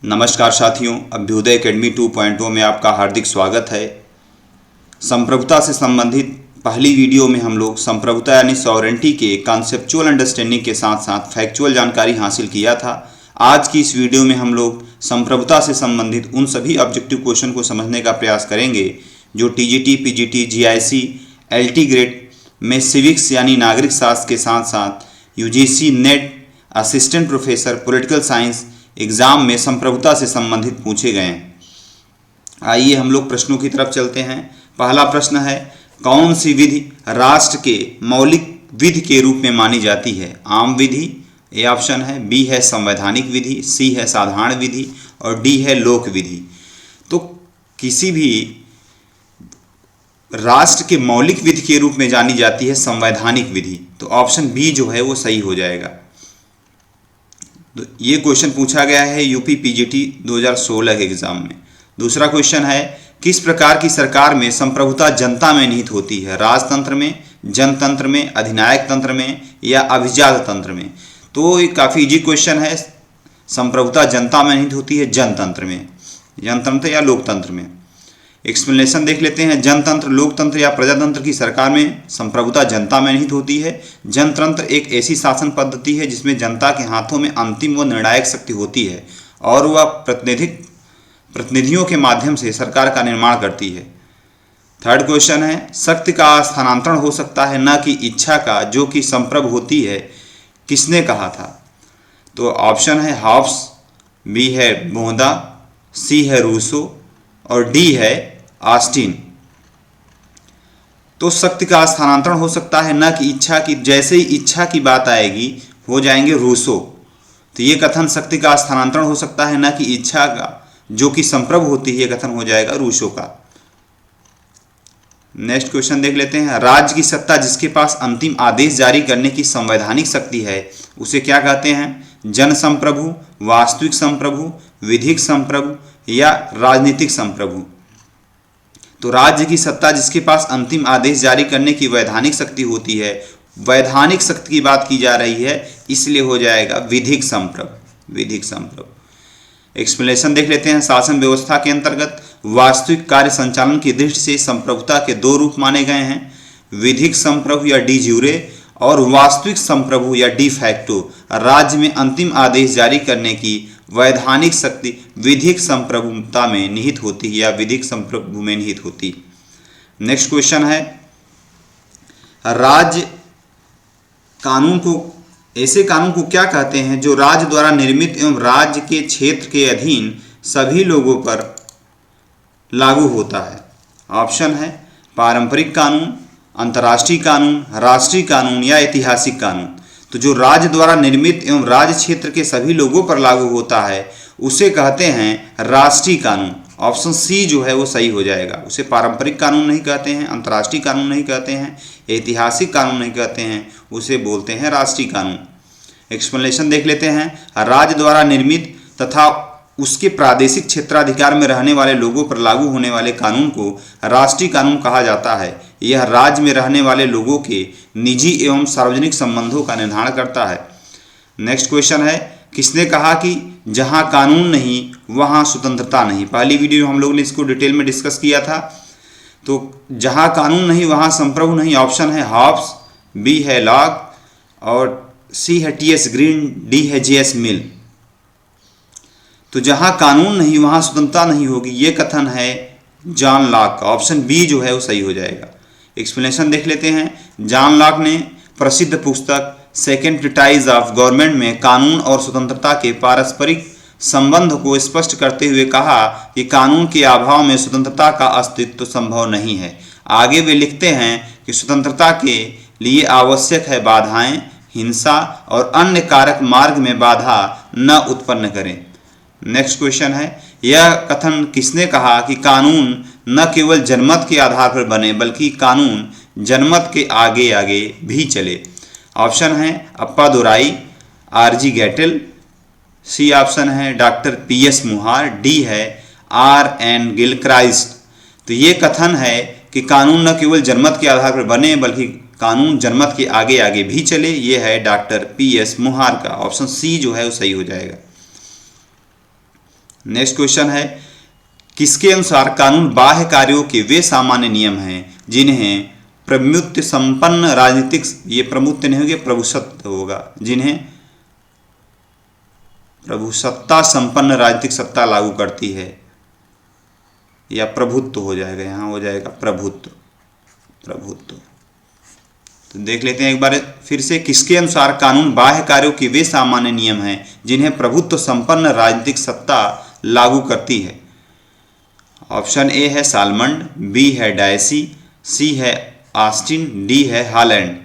नमस्कार साथियों, अभ्युदय एकेडमी 2.0 में आपका हार्दिक स्वागत है। संप्रभुता से संबंधित पहली वीडियो में हम लोग संप्रभुता यानी सॉवरेंटी के कॉन्सेप्चुअल अंडरस्टैंडिंग के साथ साथ फैक्चुअल जानकारी हासिल किया था। आज की इस वीडियो में हम लोग संप्रभुता से संबंधित उन सभी ऑब्जेक्टिव क्वेश्चन को समझने का प्रयास करेंगे जो TGT, PGT, GIC, LT grade में सिविक्स यानी नागरिक शास्त्र के साथ साथ UGC net, assistant professor, political science exam में संप्रभुता से संबंधित पूछे गए हैं। आइए हम लोग प्रश्नों की तरफ चलते हैं। पहला प्रश्न है, कौन सी विधि राष्ट्र के मौलिक विधि के रूप में मानी जाती है? आम विधि ए ऑप्शन है, बी है संवैधानिक विधि, सी है साधारण विधि और डी है लोक विधि। तो किसी भी राष्ट्र के मौलिक विधि के रूप में जानी जाती है संवैधानिक विधि, तो ऑप्शन बी जो है वो सही हो जाएगा। तो ये क्वेश्चन पूछा गया है यूपी पीजीटी 2016 के एग्जाम में। दूसरा क्वेश्चन है, किस प्रकार की सरकार में संप्रभुता जनता में निहित होती है? राजतंत्र में, जनतंत्र में, अधिनायक तंत्र में या अभिजात तंत्र में? तो ये काफ़ी इजी क्वेश्चन है। संप्रभुता जनता में निहित होती है जनतंत्र में, जनतंत्र या लोकतंत्र में। एक्सप्लेनेशन देख लेते हैं। जनतंत्र, लोकतंत्र या प्रजातंत्र की सरकार में संप्रभुता जनता में निहित होती है। जनतंत्र एक ऐसी शासन पद्धति है जिसमें जनता के हाथों में अंतिम व निर्णायक शक्ति होती है और वह प्रतिनिधियों के माध्यम से सरकार का निर्माण करती है। थर्ड क्वेश्चन है, शक्ति का स्थानांतरण हो सकता है न कि इच्छा का, जो कि संप्रभु होती है, किसने कहा था? तो ऑप्शन है हॉब्स, बी है बोहदा, सी है रूसो और डी है ऑस्टिन। तो शक्ति का स्थानांतरण हो सकता है न कि इच्छा की, जैसे ही इच्छा की बात आएगी हो जाएंगे रूसो। तो ये कथन शक्ति का स्थानांतरण हो सकता है न कि इच्छा का, जो कि संप्रभु होती है, ये कथन हो जाएगा रूसो का। नेक्स्ट क्वेश्चन देख लेते हैं। राज्य की सत्ता जिसके पास अंतिम आदेश जारी करने की संवैधानिक शक्ति है उसे क्या कहते हैं? जन संप्रभु, वास्तविक संप्रभु, विधिक संप्रभु या राजनीतिक संप्रभु? तो राज्य की सत्ता जिसके पास अंतिम आदेश जारी करने की वैधानिक शक्ति होती है, वैधानिक शक्ति की बात की जा रही है, इसलिए हो जाएगा विधिक संप्रभु, विधिक संप्रभु। एक्सप्लेनेशन देख लेते हैं। शासन व्यवस्था के अंतर्गत वास्तविक कार्य संचालन की दृष्टि से संप्रभुता के दो रूप माने गए हैं, विधिक संप्रभु या डी ज्यूरे और वास्तविक संप्रभु या डी फैक्टो। राज्य में अंतिम आदेश जारी करने की वैधानिक शक्ति विधिक संप्रभुता में निहित होती है या विधिक संप्रभु में निहित होती। नेक्स्ट क्वेश्चन है, राज्य कानून को, ऐसे कानून को क्या कहते हैं जो राज्य द्वारा निर्मित एवं राज्य के क्षेत्र के अधीन सभी लोगों पर लागू होता है? ऑप्शन है पारंपरिक कानून, अंतर्राष्ट्रीय कानून, राष्ट्रीय कानून या ऐतिहासिक कानून। तो जो राज्य द्वारा निर्मित एवं राज्य क्षेत्र के सभी लोगों पर लागू होता है उसे कहते हैं राष्ट्रीय कानून। ऑप्शन सी जो है वो सही हो जाएगा। उसे पारंपरिक कानून नहीं कहते हैं, अंतर्राष्ट्रीय कानून नहीं कहते हैं, ऐतिहासिक कानून नहीं कहते हैं, उसे बोलते हैं राष्ट्रीय कानून। एक्सप्लेनेशन देख लेते हैं। राज्य द्वारा निर्मित तथा उसके प्रादेशिक क्षेत्राधिकार में रहने वाले लोगों पर लागू होने वाले कानून को राष्ट्रीय कानून कहा जाता है। यह राज्य में रहने वाले लोगों के निजी एवं सार्वजनिक संबंधों का निर्धारण करता है। नेक्स्ट क्वेश्चन है, किसने कहा कि जहां कानून नहीं वहां स्वतंत्रता नहीं? पहली वीडियो में हम लोगों ने इसको डिटेल में डिस्कस किया था। तो जहां कानून नहीं वहां संप्रभु नहीं। ऑप्शन है हॉब्स, बी है लॉक और सी है टी.एस. ग्रीन, डी है जे.एस. मिल। तो जहां कानून नहीं वहां स्वतंत्रता नहीं होगी, ये कथन है जॉन लॉक का। ऑप्शन बी जो है वो सही हो जाएगा। एक्सप्लेनेशन देख लेते हैं। जॉन लॉक ने प्रसिद्ध पुस्तक सेकेंड ट्रीटाइज ऑफ गवर्नमेंट में कानून और स्वतंत्रता के पारस्परिक संबंध को स्पष्ट करते हुए कहा कि कानून के अभाव में स्वतंत्रता का अस्तित्व संभव नहीं है। आगे वे लिखते हैं कि स्वतंत्रता के लिए आवश्यक है बाधाएं, हिंसा और अन्य कारक मार्ग में बाधा न उत्पन्न करें। नेक्स्ट क्वेश्चन है, यह कथन किसने कहा कि कानून न केवल जनमत के आधार पर बने बल्कि कानून जनमत के आगे आगे भी चले? ऑप्शन है अप्पादुराई, आर.जी. गैटेल, सी ऑप्शन है डॉक्टर पी.एस. मुहार, डी है आर.एन. गिलक्राइस्ट। तो ये कथन है कि कानून न केवल जनमत के आधार पर बने बल्कि कानून जनमत के आगे आगे भी चले, ये है डॉक्टर पी.एस. मुहार का। ऑप्शन सी जो है वो सही हो जाएगा। नेक्स्ट क्वेश्चन है, किसके अनुसार कानून बाह्य कार्यों के वे सामान्य नियम हैं जिन्हें प्रभुत्व संपन्न राजनीतिक, ये प्रभुत्व नहीं होगा, प्रभुसत्ता होगा, जिन्हें प्रभुसत्ता संपन्न राजनीतिक सत्ता लागू करती है, या प्रभुत्व हो जाएगा, यहाँ हो जाएगा प्रभुत्व। तो देख लेते हैं एक बार फिर से, किसके अनुसार कानून बाह्य कार्यों के वे सामान्य नियम हैं जिन्हें प्रभुत्व संपन्न राजनीतिक सत्ता लागू करती है। ऑप्शन ए है सालमंड, बी है डायसी, सी है ऑस्टिन, डी है हॉलैंड।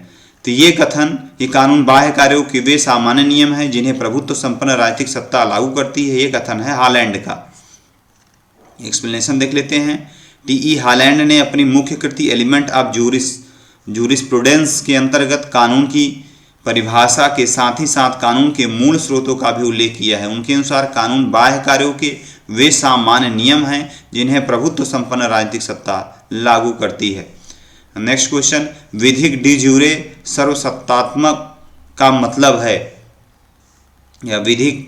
तो ये कथन, ये कानून बाह्य कार्यों के वे सामान्य नियम हैं जिन्हें प्रभुत्व संपन्न राजनीतिक सत्ता लागू करती है, ये कथन है हॉलैंड का। एक्सप्लेनेशन देख लेते हैं। टी.ई. हॉलैंड ने अपनी मुख्य कृति एलिमेंट ऑफ जूरिस्प्रूडेंस के अंतर्गत कानून की परिभाषा के साथ ही साथ कानून के मूल स्रोतों का भी उल्लेख किया है। उनके अनुसार कानून बाह्य कार्यों के वे सामान्य नियम हैं जिन्हें प्रभुत्व संपन्न राजनीतिक सत्ता लागू करती है। नेक्स्ट क्वेश्चन, विधिक डी ज्यूरे सर्वसत्तात्मक का मतलब है, या विधिक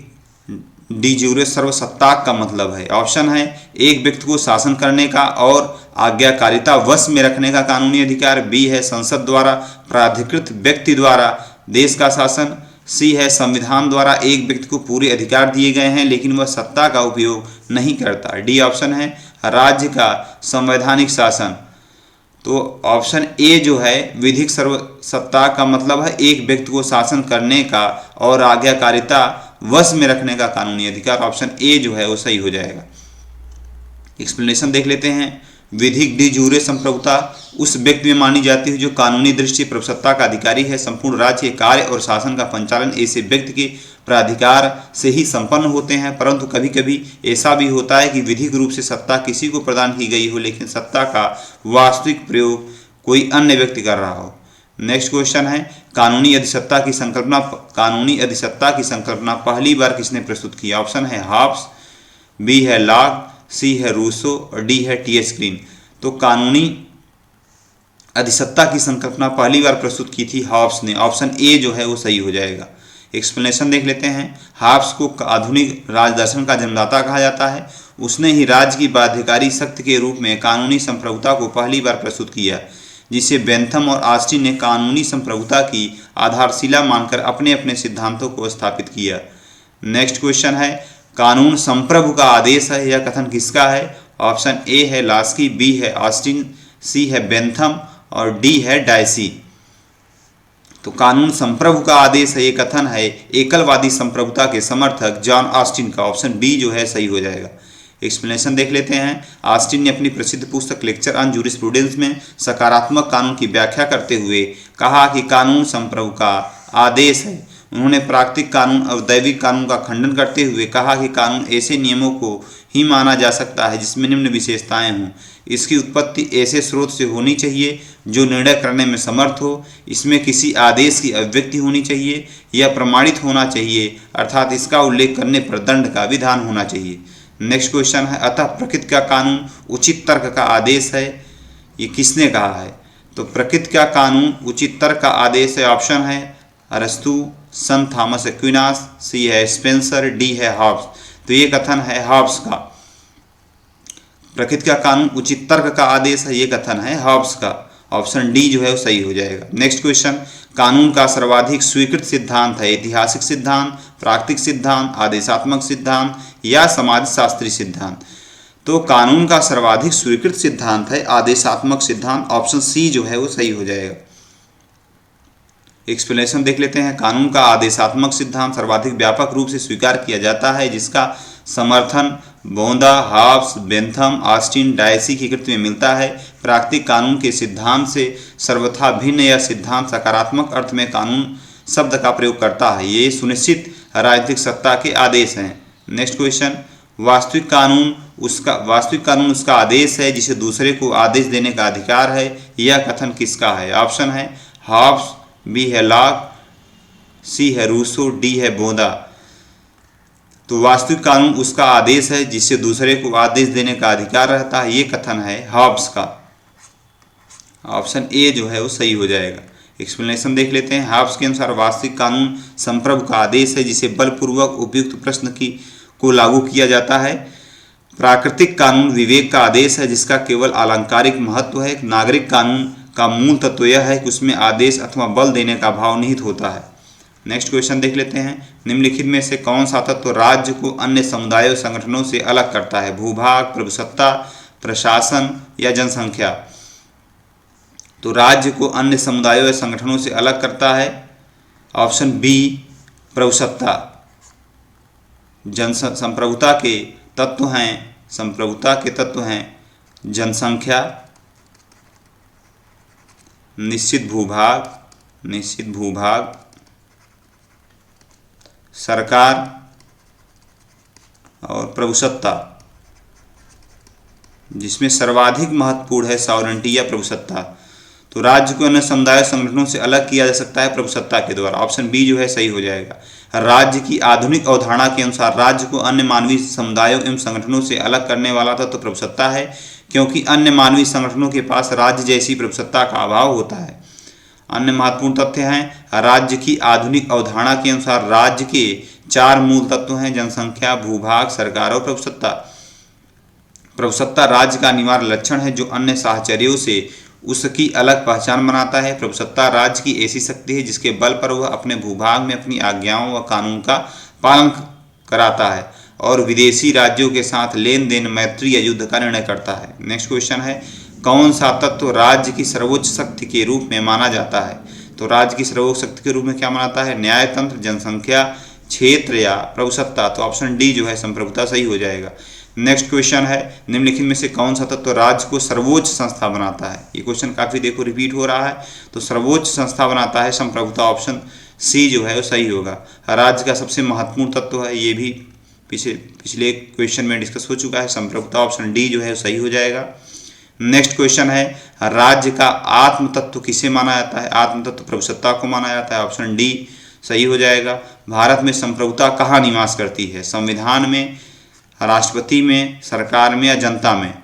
डी ज्यूरे सर्वसत्ताक का मतलब है। ऑप्शन है, एक व्यक्ति को शासन करने का और आज्ञाकारिता वश में रखने का कानूनी अधिकार, बी है संसद द्वारा प्राधिकृत व्यक्ति द्वारा देश का शासन, सी है संविधान द्वारा एक व्यक्ति को पूरे अधिकार दिए गए हैं लेकिन वह सत्ता का उपयोग नहीं करता, डी ऑप्शन है राज्य का संवैधानिक शासन। तो ऑप्शन ए जो है विधिक सर्वसत्ता का मतलब है एक व्यक्ति को शासन करने का और आज्ञाकारिता वश में रखने का कानूनी अधिकार, ऑप्शन ए जो है वो सही हो जाएगा। एक्सप्लेनेशन देख लेते हैं। विधिक डी जूरे संप्रभुता उस व्यक्ति में मानी जाती है जो कानूनी दृष्टि प्रभुसत्ता का अधिकारी है। संपूर्ण राज्य के कार्य और शासन का संचालन ऐसे व्यक्ति के प्राधिकार से ही संपन्न होते हैं, परंतु कभी कभी ऐसा भी होता है कि विधिक रूप से सत्ता किसी को प्रदान की गई हो लेकिन सत्ता का वास्तविक प्रयोग कोई अन्य व्यक्ति कर रहा हो। नेक्स्ट क्वेश्चन है, कानूनी अधिसत्ता की संकल्पना पहली बार किसने प्रस्तुत की? ऑप्शन है हॉब्स, बी है लॉक, सी है रूसो और डी है टी.एच. ग्रीन। तो कानूनी अधिसत्ता की संकल्पना पहली बार प्रस्तुत की थी हॉब्स ने, ऑप्शन ए जो है वो सही हो जाएगा। एक्सप्लेनेशन देख लेते हैं। हॉब्स को आधुनिक राजदर्शन का जन्मदाता कहा जाता है। उसने ही राज्य की बाध्यकारी शक्ति के रूप में कानूनी संप्रभुता को पहली बार प्रस्तुत किया, जिसे बेंथम और ऑस्टिन ने कानूनी संप्रभुता की आधारशिला मानकर अपने अपने सिद्धांतों को स्थापित किया। नेक्स्ट क्वेश्चन है, कानून संप्रभु का आदेश है, यह कथन किसका है? ऑप्शन ए है लास्की, बी है ऑस्टिन, सी है बेंथम और डी है डायसी। तो कानून संप्रभु का आदेश है, ये कथन है एकलवादी संप्रभुता के समर्थक जॉन ऑस्टिन का, ऑप्शन बी जो है सही हो जाएगा। एक्सप्लेनेशन देख लेते हैं। ऑस्टिन ने अपनी प्रसिद्ध पुस्तक लेक्चर ऑन जूरिस्प्रूडेंस में सकारात्मक कानून की व्याख्या करते हुए कहा कि कानून संप्रभु का आदेश है। उन्होंने प्राकृतिक कानून और दैविक कानून का खंडन करते हुए कहा कि कानून ऐसे नियमों को ही माना जा सकता है जिसमें निम्न विशेषताएं हों। इसकी उत्पत्ति ऐसे स्रोत से होनी चाहिए जो निर्णय करने में समर्थ हो, इसमें किसी आदेश की अभिव्यक्ति होनी चाहिए, यह प्रमाणित होना चाहिए अर्थात इसका उल्लेख करने पर दंड का विधान होना चाहिए। नेक्स्ट क्वेश्चन है, अतः प्रकृति का कानून उचित तर्क का आदेश है, ये किसने कहा है? तो प्रकृति का कानून उचित तर्क का आदेश है, ऑप्शन है अरस्तु, सन थॉमस एक्विनास, सी है स्पेंसर, डी है हॉब्स। तो ये कथन है हॉब्स का। प्रकृति का कानून उचित तर्क का आदेश है, ये कथन है हॉब्स का, ऑप्शन डी जो है वो सही हो जाएगा। नेक्स्ट क्वेश्चन, कानून का सर्वाधिक स्वीकृत सिद्धांत है ऐतिहासिक सिद्धांत, प्राकृतिक सिद्धांत, आदेशात्मक सिद्धांत या समाजशास्त्री सिद्धांत? तो कानून का सर्वाधिक स्वीकृत सिद्धांत है आदेशात्मक सिद्धांत, ऑप्शन सी जो है वो सही हो जाएगा। एक्सप्लेनेशन देख लेते हैं। कानून का आदेशात्मक सिद्धांत सर्वाधिक व्यापक रूप से स्वीकार किया जाता है, जिसका समर्थन बोंदा, हॉब्स, बेंथम, ऑस्टिन, डायसी की कृति में मिलता है। प्राकृतिक कानून के सिद्धांत से सर्वथा भिन्न यह सिद्धांत सकारात्मक अर्थ में कानून शब्द का प्रयोग करता है, ये सुनिश्चित राजनीतिक सत्ता के आदेश हैं। नेक्स्ट क्वेश्चन, वास्तविक कानून उसका आदेश है जिसे दूसरे को आदेश देने का अधिकार है, यह कथन किसका है? ऑप्शन है हॉब्स, बी है लॉक, सी है रूसो, डी है बोंदा। तो वास्तविक कानून उसका आदेश है जिससे दूसरे को आदेश देने का अधिकार रहता है, ये कथन है हॉब्स का, ऑप्शन ए जो है वो सही हो जाएगा। एक्सप्लेनेशन देख लेते हैं। हॉब्स के अनुसार वास्तविक कानून संप्रभु का आदेश है जिसे बलपूर्वक उपयुक्त प्रश्न को लागू किया जाता है। प्राकृतिक कानून विवेक का आदेश है जिसका केवल अलंकारिक महत्व है। नागरिक कानून का मूल तत्व यह है कि उसमें आदेश अथवा बल देने का भाव निहित होता है। नेक्स्ट क्वेश्चन देख लेते हैं। निम्नलिखित में से कौन सा तत्व राज्य को अन्य समुदायों संगठनों से अलग करता है? भूभाग, प्रभुसत्ता, प्रशासन या जनसंख्या? तो राज्य को अन्य समुदायों या संगठनों से अलग करता है ऑप्शन बी प्रभुसत्ता। संप्रभुता के तत्व हैं जनसंख्या, निश्चित भूभाग, सरकार और प्रभुसत्ता, जिसमें सर्वाधिक महत्वपूर्ण है सॉवरेंटी या प्रभुसत्ता। तो राज्य को अन्य समुदाय संगठनों से अलग किया जा सकता है प्रभुसत्ता के द्वारा। ऑप्शन बी जो है सही हो जाएगा। राज्य की आधुनिक अवधारणा के अनुसार राज्य को अन्य मानवीय समुदायों एवं संगठनों से अलग करने वाला तत्व प्रभुसत्ता है, क्योंकि अन्य मानवीय संगठनों के पास राज्य जैसी प्रभुसत्ता का अभाव होता है। अन्य महत्वपूर्ण तथ्य हैं राज्य की आधुनिक अवधारणा के अनुसार राज्य के 4 मूल तत्व हैं जनसंख्या, भूभाग, सरकार और प्रभुसत्ता। प्रभुसत्ता राज्य का अनिवार्य लक्षण है जो अन्य साहचर्यों से उसकी अलग पहचान बनाता है। प्रभुसत्ता राज्य की ऐसी शक्ति है जिसके बल पर वह अपने भूभाग में अपनी आज्ञाओं व कानून का पालन कराता है और विदेशी राज्यों के साथ लेन देन, मैत्री या युद्ध का निर्णय करता है। नेक्स्ट क्वेश्चन है कौन सा तत्व राज्य की सर्वोच्च शक्ति के रूप में माना जाता है? तो राज्य की सर्वोच्च शक्ति के रूप में क्या मानता है? न्यायतंत्र, जनसंख्या, क्षेत्र या प्रभुसत्ता? तो ऑप्शन डी जो है संप्रभुता सही हो जाएगा। नेक्स्ट क्वेश्चन है निम्नलिखित में से कौन सा तत्व राज्य को सर्वोच्च संस्था बनाता है? ये क्वेश्चन काफी देखो रिपीट हो रहा है। तो सर्वोच्च संस्था बनाता है संप्रभुता, ऑप्शन सी जो है वो सही होगा। राज्य का सबसे महत्वपूर्ण तत्व है, ये भी पिछले क्वेश्चन में डिस्कस हो चुका है, संप्रभुता, ऑप्शन डी जो है वो सही हो जाएगा। नेक्स्ट क्वेश्चन है राज्य का आत्म तत्व किसे माना जाता है? आत्म तत्व प्रभुसत्ता को माना जाता है, ऑप्शन डी सही हो जाएगा। भारत में संप्रभुता कहाँ निवास करती है? संविधान में, राष्ट्रपति में, सरकार में या जनता में?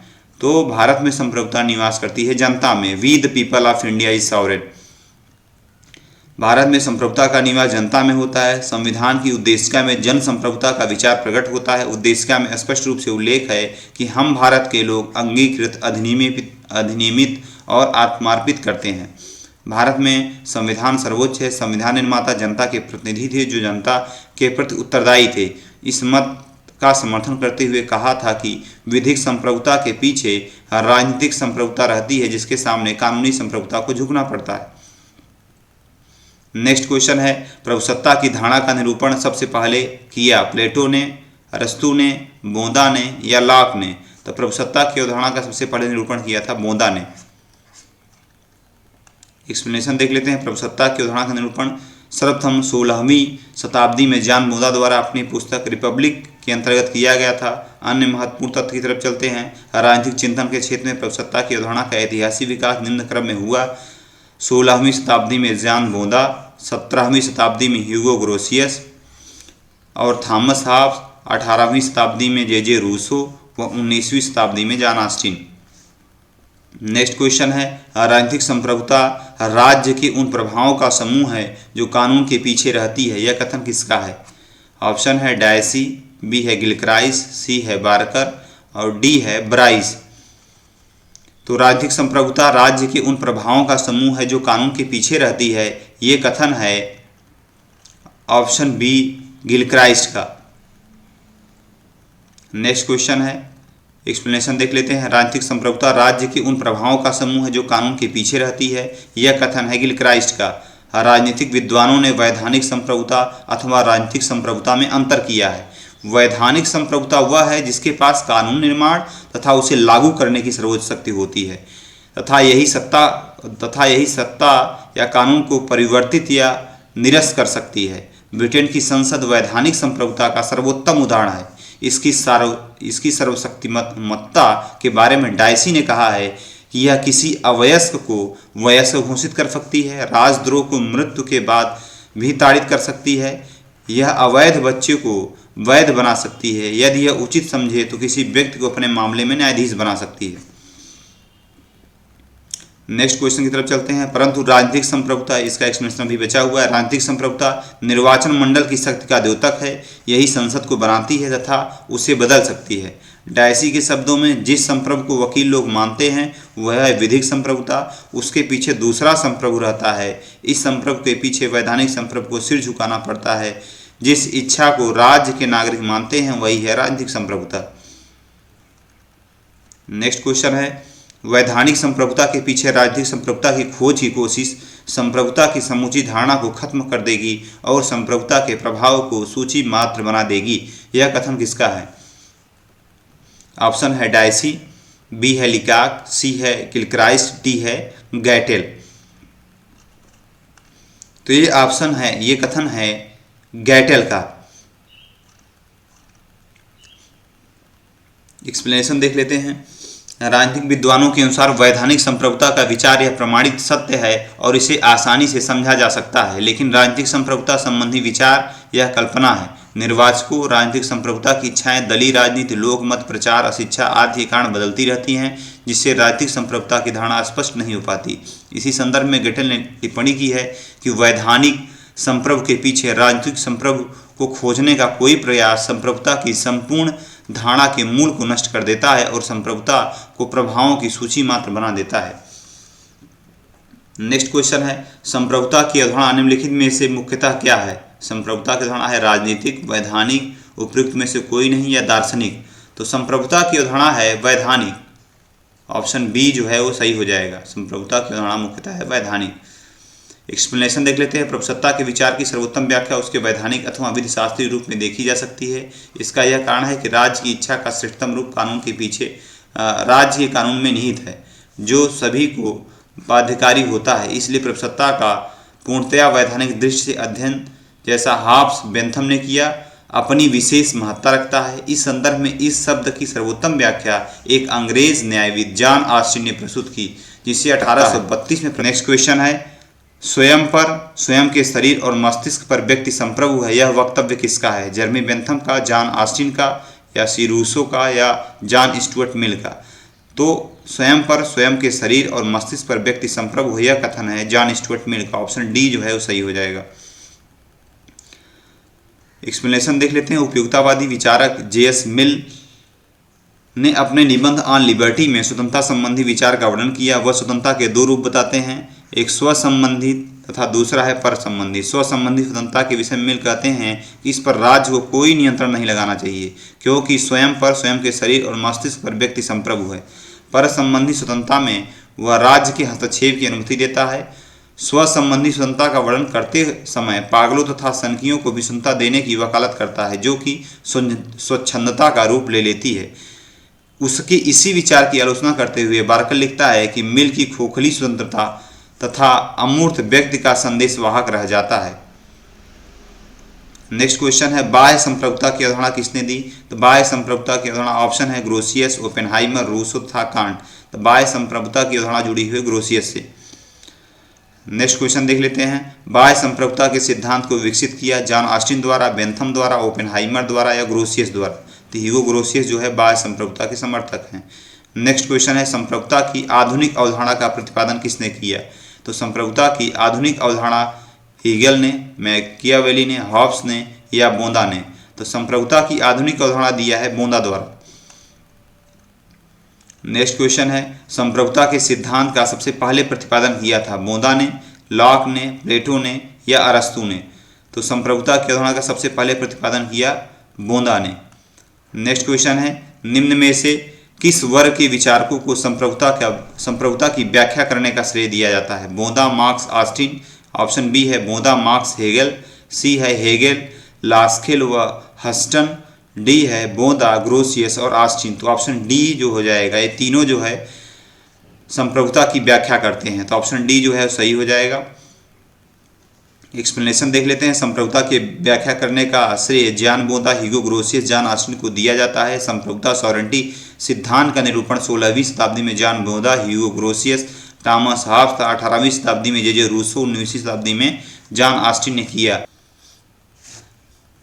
तो भारत में संप्रभुता निवास करती है जनता में। We the people of India is sovereign. Bharat में संप्रभुता का निवास जनता में होता है। संविधान की उद्देशिका में जन संप्रभुता का विचार प्रकट होता है। उद्देशिका में स्पष्ट रूप से उल्लेख है कि हम भारत के लोग अंगीकृत, अधिनियमित और आत्मार्पित करते हैं। भारत में संविधान सर्वोच्च है। संविधान निर्माता जनता के प्रतिनिधि थे जो जनता के प्रति उत्तरदायी थे। इस मत का समर्थन करते हुए कहा था कि विधिक संप्रभुता के पीछे राजनीतिक संप्रभुता रहती है जिसके सामने कानूनी संप्रभुता को झुकना पड़ता है। नेक्स्ट क्वेश्चन है प्रभुसत्ता की धारणा का निरूपण सबसे पहले किया प्लेटो ने, अरस्तु ने, बोंदा ने या लॉक ने? तो प्रभुसत्ता की अवधारणा का सबसे पहले निरूपण किया था बोंदा ने। एक्सप्लेनेशन देख लेते हैं। प्रभुसत्ता की अवधारणा का निरूपण सर्वप्रथम 16वीं शताब्दी में जॉन बोंदा द्वारा अपनी पुस्तक रिपब्लिक के अंतर्गत किया गया था। अन्य महत्वपूर्ण तथ्य की तरफ चलते हैं। राजनीतिक चिंतन के क्षेत्र में प्रभुसत्ता की अवधारणा का ऐतिहासिक विकास निम्न क्रम में हुआ। 16वीं शताब्दी में जॉन बोंदा, 17वीं शताब्दी में ह्यूगो ग्रोसियस और थॉमस हॉब्स, 18वीं शताब्दी में जे रूसो व 19वीं शताब्दी में जॉन ऑस्टिन। नेक्स्ट क्वेश्चन है राजनीतिक संप्रभुता राज्य के उन प्रभावों का समूह है जो कानून के पीछे रहती है। यह कथन किसका है? ऑप्शन है डायसी, बी है गिलक्राइस, सी है बारकर और डी है ब्राइस। तो राजनीतिक संप्रभुता राज्य के उन प्रभावों का समूह है जो कानून के पीछे रहती है, ये कथन है ऑप्शन बी गिलक्राइस्ट का। नेक्स्ट क्वेश्चन है एक्सप्लेनेशन देख लेते हैं। राजनीतिक संप्रभुता राज्य के उन प्रभावों का समूह है जो कानून के पीछे रहती है, यह कथन है गिलक्राइस्ट का। राजनीतिक विद्वानों ने वैधानिक संप्रभुता अथवा राजनीतिक संप्रभुता में अंतर किया है। वैधानिक संप्रभुता वह है जिसके पास कानून निर्माण तथा उसे लागू करने की सर्वोच्च शक्ति होती है तथा यही सत्ता या कानून को परिवर्तित या निरस्त कर सकती है। ब्रिटेन की संसद वैधानिक संप्रभुता का सर्वोत्तम उदाहरण है। इसकी सर्वशक्तिमत्ता के बारे में डायसी ने कहा है कि यह किसी अवयस्क को वयस्क घोषित कर सकती है, राजद्रोह को मृत्यु के बाद भी ताड़ित कर सकती है, यह अवैध बच्चे को वैध बना सकती है, यदि यह उचित समझे तो किसी व्यक्ति को अपने मामले में न्यायाधीश बना सकती है। नेक्स्ट क्वेश्चन की तरफ चलते हैं। परंतु राजनीतिक संप्रभुता, इसका एक्सप्लेनेशन अभी बचा हुआ है। राजनीतिक संप्रभुता निर्वाचन मंडल की शक्ति का द्योतक है, यही संसद को बनाती है तथा उसे बदल सकती है। डायसी के शब्दों में जिस संप्रभु को वकील लोग मानते हैं वह है विधिक संप्रभुता, उसके पीछे दूसरा संप्रभु रहता है। इस संप्रभु के पीछे वैधानिक संप्रभु को सिर झुकाना पड़ता है। जिस इच्छा को राज्य के नागरिक मानते हैं वही है राजनीतिक संप्रभुता। नेक्स्ट क्वेश्चन है, वैधानिक संप्रभुता के पीछे राजनीतिक संप्रभुता की खोज की कोशिश संप्रभुता की समूची धारणा को खत्म कर देगी और संप्रभुता के प्रभाव को सूची मात्र बना देगी। यह कथन किसका है? ऑप्शन है डायसी, बी है लिकाक, सी है किलक्राइस्ट, डी है गैटेल। तो ये ऑप्शन है, ये कथन है गैटेल का। एक्सप्लेनेशन देख लेते हैं। राजनीतिक विद्वानों के अनुसार वैधानिक संप्रभुता का विचार यह प्रमाणित सत्य है और इसे आसानी से समझा जा सकता है, लेकिन राजनीतिक संप्रभुता संबंधी विचार यह कल्पना है। निर्वाचकों राजनीतिक संप्रभुता की इच्छाएं दलीय राजनीति, लोकमत, प्रचार, अशिक्षा आदि के कारण बदलती रहती हैं, जिससे राजनीतिक संप्रभुता की धारणा स्पष्ट नहीं हो पाती। इसी संदर्भ में गेटेल ने टिप्पणी की है कि वैधानिक संप्रभु के पीछे राजनीतिक संप्रभु को खोजने का कोई प्रयास संप्रभुता की संपूर्ण धारणा के मूल को नष्ट कर देता है और संप्रभुता को प्रभावों की सूची मात्र बना देता है। नेक्स्ट क्वेश्चन है, संप्रभुता की अवधारणा निम्नलिखित में से मुख्यतः क्या है? संप्रभुता की अवधारणा है राजनीतिक, वैधानिक, उपयुक्त में से कोई नहीं या दार्शनिक। तो संप्रभुता की अवधारणा है वैधानिक, ऑप्शन बी जो है वो सही हो जाएगा। संप्रभुता की अवधारणा मुख्यतः है वैधानिक। एक्सप्लेनेशन देख लेते हैं। प्रभुसत्ता के विचार की सर्वोत्तम व्याख्या उसके वैधानिक अथवा विधिशास्त्रीय रूप में देखी जा सकती है। इसका यह कारण है कि राज्य की इच्छा का श्रेष्ठतम रूप कानून के पीछे राज्य के कानून में निहित है, जो सभी को बाध्यकारी होता है। इसलिए प्रभुसत्ता का पूर्णतया वैधानिक दृष्टि से अध्ययन, जैसा हॉब्स बेंथम ने किया, अपनी विशेष महत्ता रखता है। इस संदर्भ में इस शब्द की सर्वोत्तम व्याख्या एक अंग्रेज न्यायविद जॉन ऑस्टिन ने प्रस्तुत की, जिसे 1832 में। नेक्स्ट क्वेश्चन है, स्वयं पर, स्वयं के शरीर और मस्तिष्क पर व्यक्ति संप्रभु है, यह वक्तव्य किसका है? जेरेमी बेंथम का, जॉन ऑस्टिन का, या सी रूसो का, या जॉन स्टुअर्ट मिल का? तो स्वयं पर, स्वयं के शरीर और मस्तिष्क पर व्यक्ति संप्रभु है, यह कथन है जॉन स्टुअर्ट मिल का। ऑप्शन डी जो है वो सही हो जाएगा। एक्सप्लेनेशन देख लेते हैं। उपयोगितावादी विचारक जे.एस. मिल ने अपने निबंध ऑन लिबर्टी में स्वतंत्रता संबंधी विचार का वर्णन किया। वह स्वतंत्रता के दो रूप बताते हैं, एक स्व संबंधित तथा दूसरा है पर संबंधित। स्व संबंधी स्वतंत्रता के विषय में मिल कहते हैं कि इस पर राज्य को कोई नियंत्रण नहीं लगाना चाहिए, क्योंकि स्वयं पर, स्वयं के शरीर और मस्तिष्क पर व्यक्ति संप्रभु है। पर संबंधी स्वतंत्रता में वह राज्य के हस्तक्षेप की अनुमति देता है। स्व संबंधी स्वतंत्रता का वर्णन करते समय पागलों तथा सनकियों को भी स्वतंत्रता देने की वकालत करता है, जो कि स्वच्छंदता का रूप ले लेती है। उसके इसी विचार की आलोचना करते हुए बार्कल लिखता है कि मिल की खोखली स्वतंत्रता तथा अमूर्त व्यक्ति का संदेश वाहक रह जाता है। नेक्स्ट क्वेश्चन है, बाह्य संप्रभुता की अवधारणा किसने दी? तो बाह्य संप्रभुता की अवधारणा ऑप्शन है ग्रोसियस, ओपेनहाइमर, रूसो तथा कांट। तो बाह्य संप्रभुता की अवधारणा जुड़ी हुई ग्रोसियस से। नेक्स्ट क्वेश्चन देख लेते हैं। बाह्य संप्रभुता के सिद्धांत को विकसित किया जॉन ऑस्टिन द्वारा, बेंथम द्वारा, ओपेनहाइमर द्वारा या ग्रोसियस द्वारा? तो ह्यूगो ग्रोसियस जो है बाह्य संप्रभुता के समर्थक हैं। नेक्स्ट क्वेश्चन है, संप्रभुता की आधुनिक अवधारणा का प्रतिपादन किसने किया? तो संप्रभुता की आधुनिक अवधारणा हीगल ने, मैकियावेली ने, हॉब्स ने या बोंदा ने? तो संप्रभुता की आधुनिक अवधारणा दिया है बोंदा द्वारा। नेक्स्ट क्वेश्चन है, संप्रभुता के सिद्धांत का सबसे पहले प्रतिपादन किया था बोंदा ने, लॉक ने, प्लेटो ने या अरस्तु ने? तो संप्रभुता की अवधारणा का सबसे पहले प्रतिपादन किया बोंदा ने। नेक्स्ट क्वेश्चन है, निम्न में से किस वर्ग के विचारकों को संप्रभुता की व्याख्या करने का श्रेय दिया जाता है? बोंदा, मार्क्स, ऑस्टिन? ऑप्शन बी है बोंदा, मार्क्स, हेगेल। सी है हेगेल, लास्केल व हस्टन। डी है बोंदा, ग्रोसियस और ऑस्टिन। तो ऑप्शन डी जो हो जाएगा, ये तीनों जो है संप्रभुता की व्याख्या करते हैं, तो ऑप्शन डी जो है सही हो जाएगा। एक्सप्लेनेशन देख लेते हैं। संप्रभुता की व्याख्या करने का श्रेय जॉन बोंदा, ह्यूगो ग्रोसियस, जॉन ऑस्टिन को दिया जाता है। संप्रभुता सॉवरेंटी सिद्धांत का निरूपण 16वीं शताब्दी में जॉन बोंदा, ह्यूगो ग्रोसियस, टॉमस हॉब्स, 18वीं शताब्दी में जे रूसो, 19वीं शताब्दी में जॉन ऑस्टिन ने किया।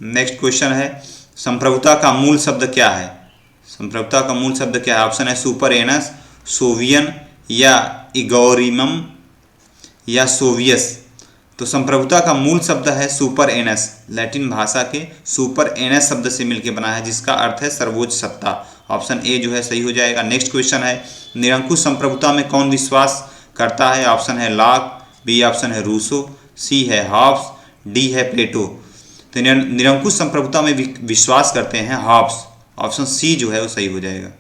नेक्स्ट क्वेश्चन है, संप्रभुता का मूल शब्द क्या है? संप्रभुता का मूल शब्द क्या है? ऑप्शन है सुपर एनस, सोवियन, या इगोरिमम या सोवियस। तो संप्रभुता का मूल शब्द है सुपर एनस, लैटिन भाषा के सुपर एनस शब्द से मिलकर बना है, जिसका अर्थ है सर्वोच्च सत्ता। ऑप्शन ए जो है सही हो जाएगा। नेक्स्ट क्वेश्चन है, निरंकुश संप्रभुता में कौन विश्वास करता है? ऑप्शन है लॉक, बी ऑप्शन है रूसो, सी है हॉब्स, डी है प्लेटो। तो निरंकुश संप्रभुता में विश्वास करते हैं हॉब्स। ऑप्शन सी जो है वो सही हो जाएगा।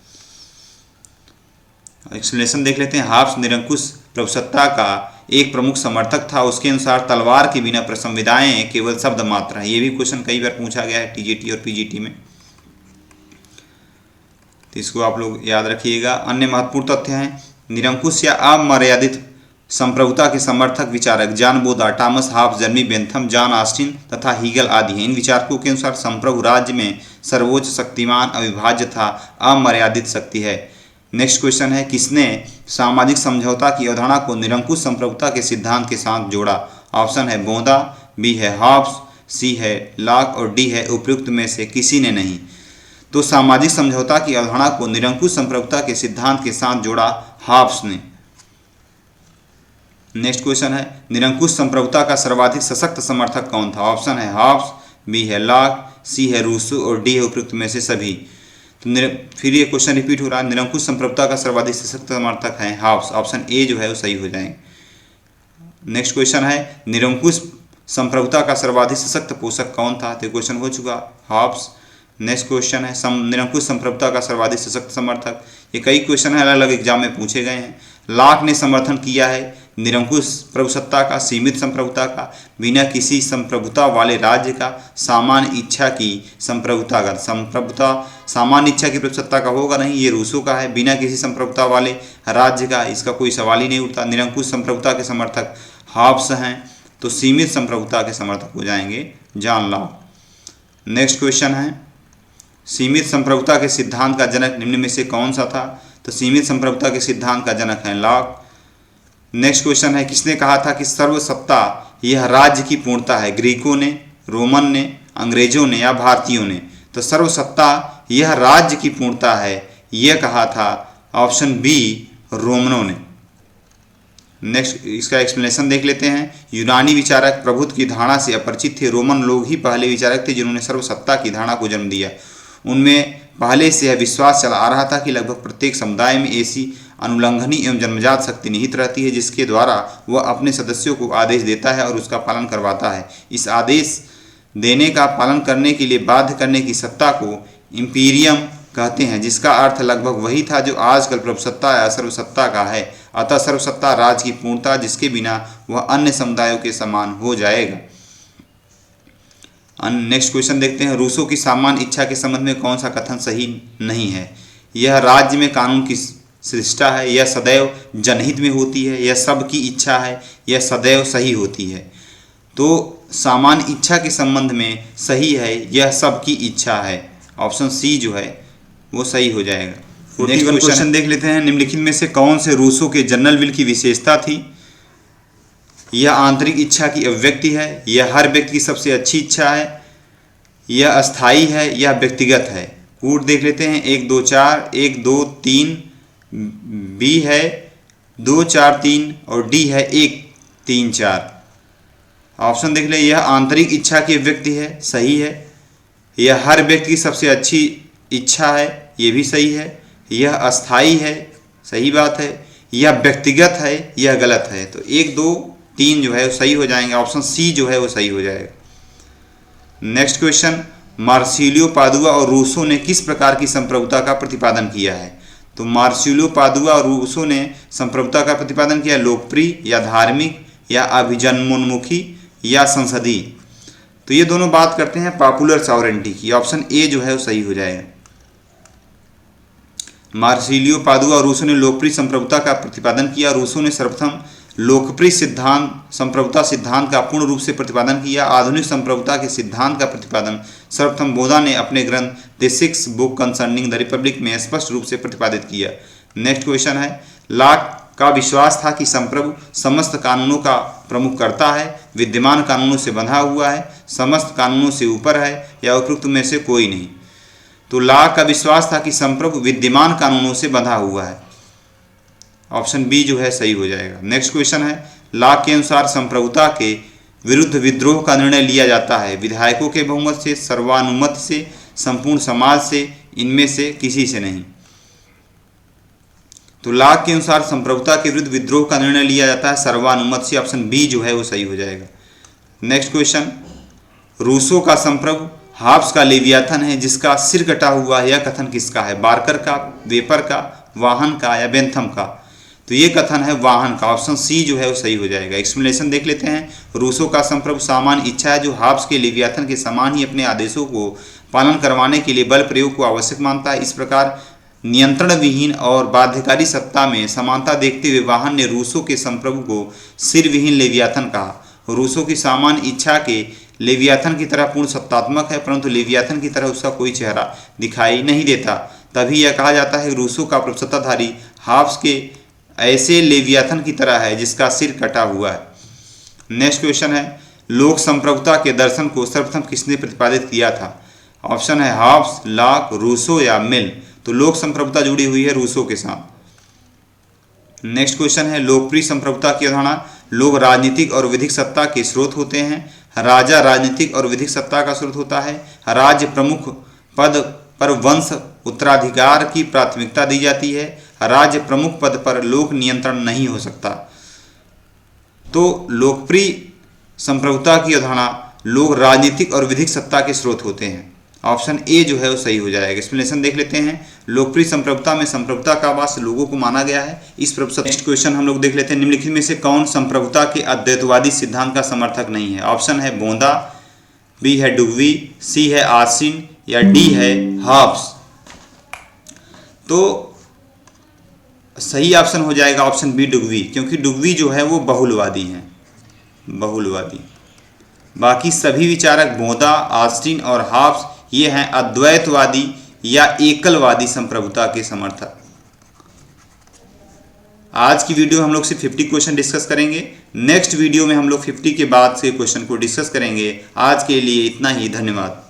एक्सप्लेनेशन देख लेते हैं। हॉब्स निरंकुश प्रभुसत्ता का एक प्रमुख समर्थक था। उसके अनुसार तलवार के बिना संविधाएं केवल शब्द मात्र हैं। ये भी क्वेश्चन कई बार पूछा गया है टीजीटी और पीजीटी में, तो इसको आप लोग याद रखिएगा। अन्य महत्वपूर्ण तथ्य हैं, निरंकुश या अमर्यादित संप्रभुता के समर्थक विचारक जॉन बोधा, Thomas Hobbs, जर्मी Bentham, John Austin तथा हीगल आदि हैं। इन विचारकों के अनुसार संप्रभु राज्य में सर्वोच्च शक्तिमान अविभाज्य था अमर्यादित शक्ति है। नेक्स्ट क्वेश्चन है, किसने सामाजिक समझौता की अवधारणा को निरंकुश संप्रभुता के सिद्धांत के साथ जोड़ा? ऑप्शन है बोधा, बी है हॉब्स, सी है लॉक और डी है उपयुक्त में से किसी ने नहीं। तो सामाजिक समझौता की अवधारणा को निरंकुश संप्रभुता के सिद्धांत के साथ जोड़ा हॉब्स ने। नेक्स्ट क्वेश्चन है, निरंकुश संप्रभुता का सर्वाधिक सशक्त समर्थक कौन था? ऑप्शन है हॉब्स, बी है लॉक, सी है रूसो और डी है उपयुक्त में से सभी। तो फिर ये क्वेश्चन रिपीट हो रहा है, निरंकुश संप्रभुता का सर्वाधिक सशक्त समर्थक है हॉब्स। ऑप्शन ए जो है वो सही हो जाएंगे। नेक्स्ट क्वेश्चन है, निरंकुश संप्रभुता का सर्वाधिक सशक्त पोषक कौन था? तो क्वेश्चन हो चुका हॉब्स। नेक्स्ट क्वेश्चन है, निरंकुश संप्रभुता का सर्वाधिक सशक्त समर्थक। ये कई क्वेश्चन है अलग अलग एग्जाम में पूछे गए हैं। लॉक ने समर्थन किया है निरंकुश प्रभुसत्ता का, सीमित संप्रभुता का, बिना किसी संप्रभुता वाले राज्य का, सामान्य इच्छा की संप्रभुता का। संप्रभुता सामान्य इच्छा की प्रभुसत्ता का होगा नहीं, ये रूसों का है। बिना किसी संप्रभुता वाले राज्य का, इसका कोई सवाल ही नहीं उठता। निरंकुश संप्रभुता के समर्थक हॉब्स हैं, तो सीमित संप्रभुता के समर्थक हो जाएंगे जॉन लॉक। नेक्स्ट क्वेश्चन है, सीमित संप्रभुता के सिद्धांत का जनक निम्न में से कौन सा था? तो सीमित संप्रभुता के सिद्धांत का जनक है लॉक। नेक्स्ट क्वेश्चन है, किसने कहा था कि सर्वसत्ता यह राज्य की पूर्णता है? ग्रीकों ने, रोमन ने, अंग्रेजों ने या भारतीयों ने? तो सर्वसत्ता यह राज्य की पूर्णता है, यह कहा था ऑप्शन बी रोमनों ने। नेक्स्ट इसका एक्सप्लेनेशन देख लेते हैं। यूनानी विचारक प्रभुत्व की धारणा से अपरिचित थे। रोमन लोग ही पहले विचारक थे जिन्होंने सर्वसत्ता की धारणा को जन्म दिया। उनमें पहले से यह विश्वास चला आ रहा था कि लगभग प्रत्येक समुदाय में ऐसी अनुलंघनीय एवं जन्मजात शक्ति निहित रहती है जिसके द्वारा वह अपने सदस्यों को आदेश देता है और उसका पालन करवाता है। इस आदेश देने का पालन करने के लिए बाध्य करने की सत्ता को इम्पीरियम कहते हैं, जिसका अर्थ लगभग वही था जो आजकल प्रभुसत्ता या सर्वसत्ता का है। अतः सर्वसत्ता राज्य की पूर्णता जिसके बिना वह अन्य समुदायों के समान हो जाएगा। नेक्स्ट क्वेश्चन देखते हैं, रूसों की सामान्य इच्छा के संबंध में कौन सा कथन सही नहीं है? यह राज्य में कानून की सृष्टा है, यह सदैव जनहित में होती है, यह सबकी इच्छा है, यह सदैव सही होती है। तो सामान्य इच्छा के संबंध में सही है, यह सबकी इच्छा है। ऑप्शन सी जो है वो सही हो जाएगा। नेक्स्ट क्वेश्चन देख लेते हैं, निम्नलिखित में से कौन से रूसों के जनरल विल की विशेषता थी? यह आंतरिक इच्छा की अभिव्यक्ति है, यह हर व्यक्ति की सबसे अच्छी इच्छा है, यह अस्थायी है, यह व्यक्तिगत है। कूट देख लेते हैं, 1 2 4, 1 2 3, बी है 2 4 3 और डी है 1 3 4। ऑप्शन देख ले, यह आंतरिक इच्छा की अभिव्यक्ति है, सही है। यह हर व्यक्ति की सबसे अच्छी इच्छा है, ये भी सही है। यह अस्थायी है, सही बात है। यह व्यक्तिगत है, यह गलत है। तो 1 2 3 जो है वो सही हो जाएंगे। ऑप्शन सी जो है वो सही हो जाएगा। नेक्स्ट क्वेश्चन, मार्सिलियो पादुआ और रूसो ने किस प्रकार की संप्रभुता का प्रतिपादन किया है? तो मार्सिलियो पादुआ और रूसो ने संप्रभुता का प्रतिपादन किया लोकप्रिय या धार्मिक या अभिजन्मोन्मुखी या संसदीय। तो ये दोनों बात करते हैं पॉपुलर सॉवरेंटी की। ऑप्शन ए जो है वो सही हो जाएगा। मार्सिलियो पादुआ और रूसो ने लोकप्रिय संप्रभुता का प्रतिपादन किया। रूसो ने सर्वप्रथम लोकप्रिय सिद्धांत संप्रभुता सिद्धांत का पूर्ण रूप से प्रतिपादन किया। आधुनिक संप्रभुता के सिद्धांत का प्रतिपादन सर्वप्रथम बोधा ने अपने ग्रंथ the 6 book concerning the Republic में स्पष्ट रूप से प्रतिपादित किया। नेक्स्ट क्वेश्चन है, लॉक का विश्वास था कि संप्रभु समस्त कानूनों का प्रमुख करता है, विद्यमान कानूनों से बंधा हुआ है, समस्त कानूनों से ऊपर है या उपयुक्त में से कोई नहीं। तो लॉक का विश्वास था कि संप्रभु विद्यमान कानूनों से बंधा हुआ है। ऑप्शन बी जो है सही हो जाएगा। नेक्स्ट क्वेश्चन है, लॉक के अनुसार संप्रभुता के विरुद्ध विद्रोह का निर्णय लिया जाता है विधायकों के बहुमत से, सर्वानुमत से, संपूर्ण समाज से, इनमें से किसी से नहीं। तो लॉक के अनुसार संप्रभुता के विरुद्ध विद्रोह का निर्णय लिया जाता है सर्वानुमत से, ऑप्शन बी जो है वो सही हो जाएगा। नेक्स्ट क्वेश्चन, रूसो का संप्रभु हाब्स का लेवियाथन है जिसका सिर कटा हुआ है, यह कथन किसका है? बार्कर का, वेपर का, वाहन का या बेंथम का? तो ये कथन है वाहन का, ऑप्शन सी जो है वो सही हो जाएगा। एक्सप्लेनेशन देख लेते हैं। रूसो का संप्रभु सामान्य इच्छा है जो हाब्स के लेवियाथन के समान ही अपने आदेशों को पालन करवाने के लिए बल प्रयोग को आवश्यक मानता है। इस प्रकार नियंत्रण विहीन और बाध्यकारी सत्ता में समानता देखते हुए वाहन ने रूसो के संप्रभु को सिर विहीन लेवियाथन कहा। रूसो की सामान्य इच्छा के लेवियाथन की तरह पूर्ण सत्तात्मक है, परंतु लेवियाथन की तरह उसका कोई चेहरा दिखाई नहीं देता। तभी यह कहा जाता है कि रूसो का प्रभुसत्ताधारी हाब्स के ऐसे लेवियाथन की तरह है जिसका सिर कटा हुआ है। नेक्स्ट क्वेश्चन है, लोक संप्रभुता के दर्शन को सर्वप्रथम किसने प्रतिपादित किया था? ऑप्शन है हाब्स, लॉक, रूसो या मिल। तो लोक संप्रभुता जुड़ी हुई है रूसो के साथ। नेक्स्ट क्वेश्चन है, लोकप्रिय संप्रभुता की अवधारणा, लोग राजनीतिक और विधिक सत्ता के स्रोत होते हैं, राजा राजनीतिक और विधिक सत्ता का स्रोत होता है, राज्य प्रमुख पद पर वंश उत्तराधिकार की प्राथमिकता दी जाती है, राज्य प्रमुख पद पर लोक नियंत्रण नहीं हो सकता। तो लोकप्रिय संप्रभुता की अवधारणा, लोग राजनीतिक और विधिक सत्ता के स्रोत होते हैं, ऑप्शन ए जो है वो सही हो जाएगा। एक्सप्लेनेशन देख लेते हैं। लोकप्रिय संप्रभुता में संप्रभुता का आवास लोगों को माना गया है इस प्रभुता। नेक्स्ट क्वेश्चन हम लोग देख लेते हैं, निम्नलिखित में से कौन संप्रभुता के अद्वैतवादी सिद्धांत का समर्थक नहीं है? ऑप्शन है बोंदा, बी है डुगवी, सी है आसिन या डी है हाब्स। तो सही ऑप्शन हो जाएगा ऑप्शन बी डुगवी, क्योंकि डुगवी जो है वो बहुलवादी हैं, बहुलवादी। बाकी सभी विचारक बोंदा, आस्टिन और हाब्स ये हैं अद्वैतवादी या एकलवादी संप्रभुता के समर्थक। आज की वीडियो में हम लोग सिर्फ 50 क्वेश्चन डिस्कस करेंगे। नेक्स्ट वीडियो में हम लोग 50 के बाद से क्वेश्चन को डिस्कस करेंगे। आज के लिए इतना ही, धन्यवाद।